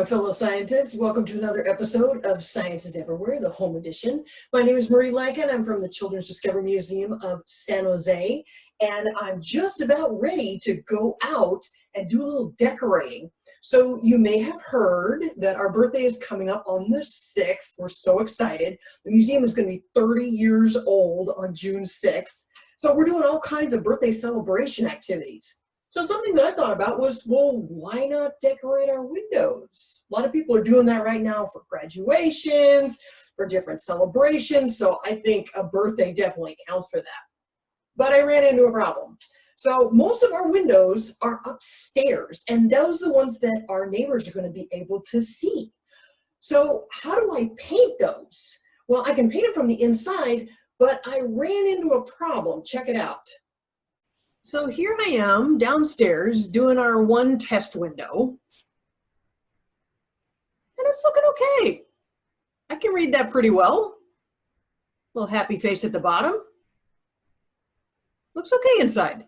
my fellow scientists. Welcome to another episode of Science is Everywhere, the home edition. My name is Marie Lankin. I'm from the Children's Discovery Museum of San Jose, and I'm just about ready to go out and do a little decorating. So you may have heard that our birthday is coming up on the 6th. We're so excited. The museum is going to be 30 years old on June 6th. So we're doing all kinds of birthday celebration activities. So something that I thought about was, well, why not decorate our windows? A lot of people are doing that right now for graduations, for different celebrations. So I think a birthday definitely counts for that. But I ran into a problem. So most of our windows are upstairs, and those are the ones that our neighbors are going to be able to see. So how do I paint those? Well, I can paint them from the inside, but I ran into a problem. Check it out. So here I am downstairs doing our one test window, and it's looking okay. I can read that pretty well. Little happy face at the bottom. Looks okay inside.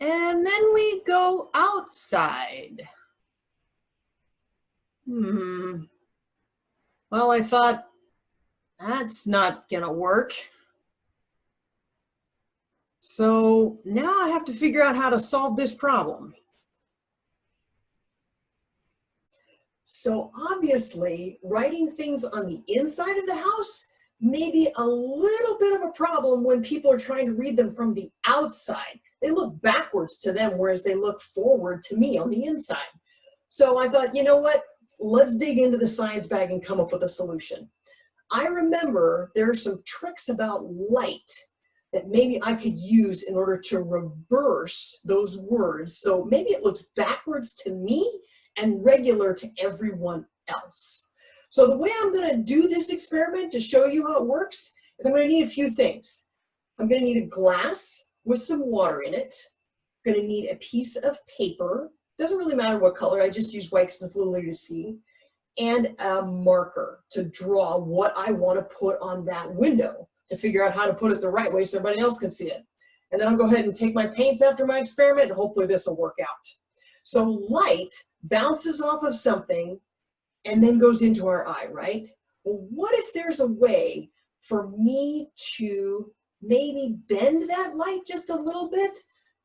And then we go outside. Well, I thought, that's not gonna work. So now I have to figure out how to solve this problem. So obviously, writing things on the inside of the house may be a little bit of a problem when people are trying to read them from the outside. They look backwards to them, whereas they look forward to me on the inside. So I thought, you know what? Let's dig into the science bag and come up with a solution. I remember there are some tricks about light that maybe I could use in order to reverse those words. So maybe it looks backwards to me and regular to everyone else. So the way I'm gonna do this experiment to show you how it works is I'm gonna need a few things. I'm gonna need a glass with some water in it. I'm gonna need a piece of paper. Doesn't really matter what color, I just use white because it's a little easier to see. And a marker to draw what I wanna put on that window, to figure out how to put it the right way so everybody else can see it. And then I'll go ahead and take my paints after my experiment, and hopefully this will work out. So light bounces off of something and then goes into our eye, right? Well, what if there's a way for me to maybe bend that light just a little bit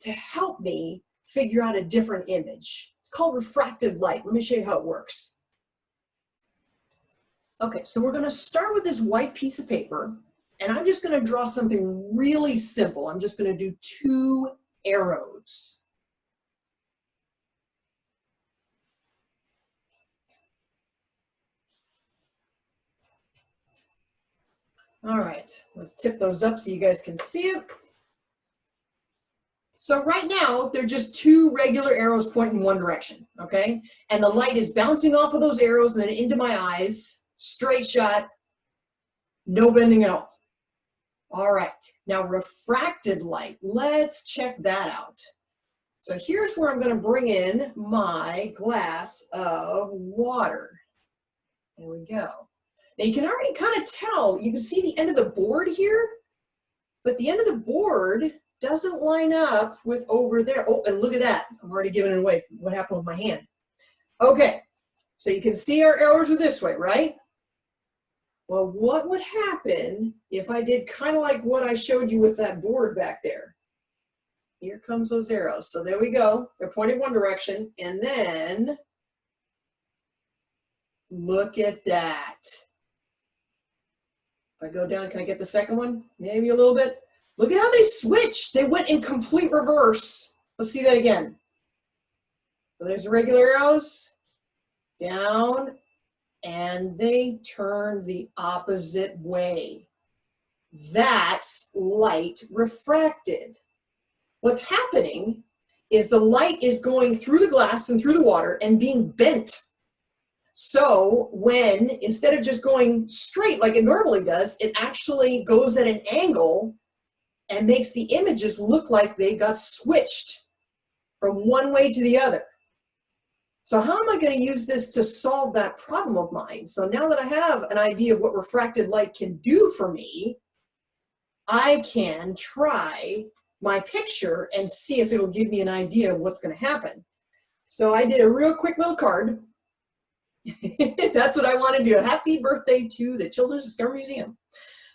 to help me figure out a different image? It's called refracted light. Let me show you how it works. Okay, so we're gonna start with this white piece of paper, and I'm just gonna draw something really simple. I'm just gonna do 2 arrows. All right, let's tip those up so you guys can see it. So right now, they're just 2 regular arrows pointing one direction, okay? And the light is bouncing off of those arrows and then into my eyes, straight shot, no bending at all. All right, now refracted light, let's check that out. So here's where I'm gonna bring in my glass of water. There we go. Now you can already kind of tell, you can see the end of the board here, but the end of the board doesn't line up with over there. Oh, and look at that, I'm already giving it away. What happened with my hand? Okay, so you can see our arrows are this way, right? Well, what would happen if I did kind of like what I showed you with that board back there? Here comes those arrows. So there we go. They're pointing one direction. And then look at that. If I go down, can I get the second one? Maybe a little bit. Look at how they switched. They went in complete reverse. Let's see that again. So there's the regular arrows. Down. And they turn the opposite way. That's light refracted. What's happening is the light is going through the glass and through the water and being bent. So when, instead of just going straight like it normally does, it actually goes at an angle and makes the images look like they got switched from one way to the other. So how am I going to use this to solve that problem of mine? So now that I have an idea of what refracted light can do for me, I can try my picture and see if it'll give me an idea of what's going to happen. So I did a real quick little card. That's what I want to do. Happy birthday to the Children's Discovery Museum.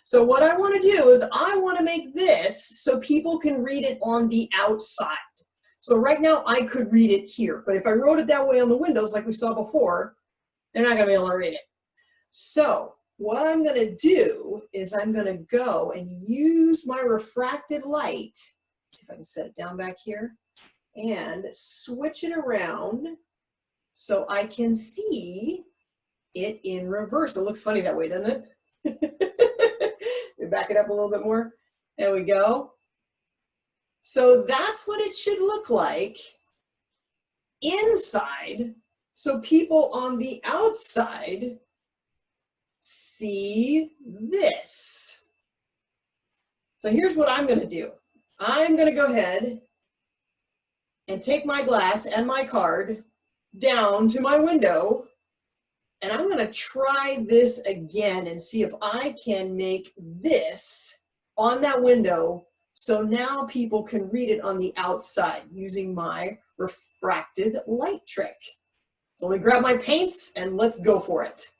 So what I want to do is I want to make this so people can read it on the outside. So right now I could read it here, but if I wrote it that way on the windows like we saw before, they're not going to be able to read it. So what I'm going to do is I'm going to go and use my refracted light. See if I can set it down back here and switch it around so I can see it in reverse. It looks funny that way, doesn't it? Back it up a little bit more. There we go. So that's what it should look like inside, so people on the outside see this. So here's what I'm going to do. I'm going to go ahead and take my glass and my card down to my window, and I'm going to try this again and see if I can make this on that window so now people can read it on the outside using my refracted light trick. So let me grab my paints and let's go for it.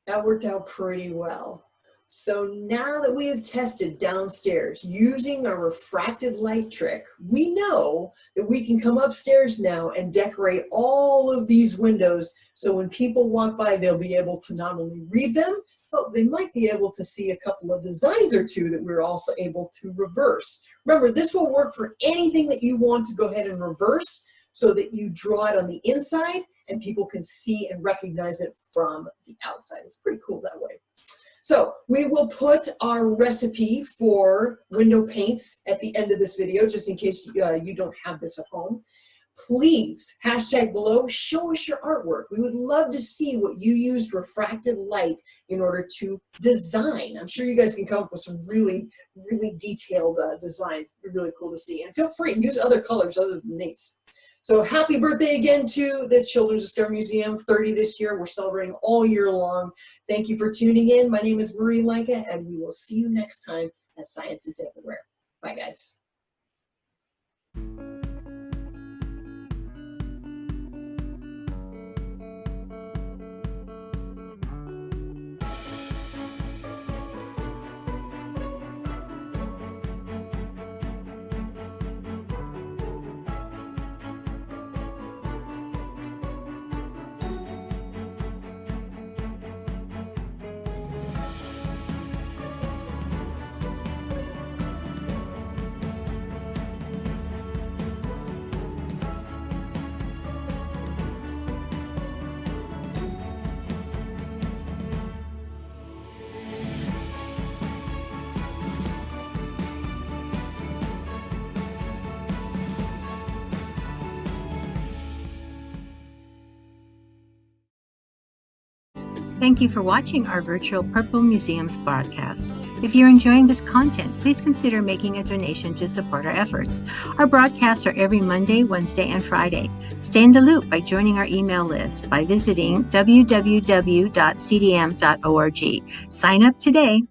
That worked out pretty well. So now that we have tested downstairs using our refracted light trick, we know that we can come upstairs now and decorate all of these windows so when people walk by, they'll be able to not only read them, but they might be able to see a couple of designs or two that we're also able to reverse. Remember, this will work for anything that you want to go ahead and reverse so that you draw it on the inside and people can see and recognize it from the outside. It's pretty cool that way. So we will put our recipe for window paints at the end of this video, just in case you don't have this at home. Please, hashtag below, show us your artwork. We would love to see what you used refracted light in order to design. I'm sure you guys can come up with some really, really detailed designs. It'd be really cool to see. And feel free to use other colors other than these. So happy birthday again to the Children's Discovery Museum, 30 this year. We're celebrating all year long. Thank you for tuning in. My name is Marie Lenka, and we will see you next time at Science is Everywhere. Bye, guys. Thank you for watching our virtual Purple Museums broadcast. If you're enjoying this content, please consider making a donation to support our efforts. Our broadcasts are every Monday, Wednesday, and Friday. Stay in the loop by joining our email list by visiting www.cdm.org. Sign up today.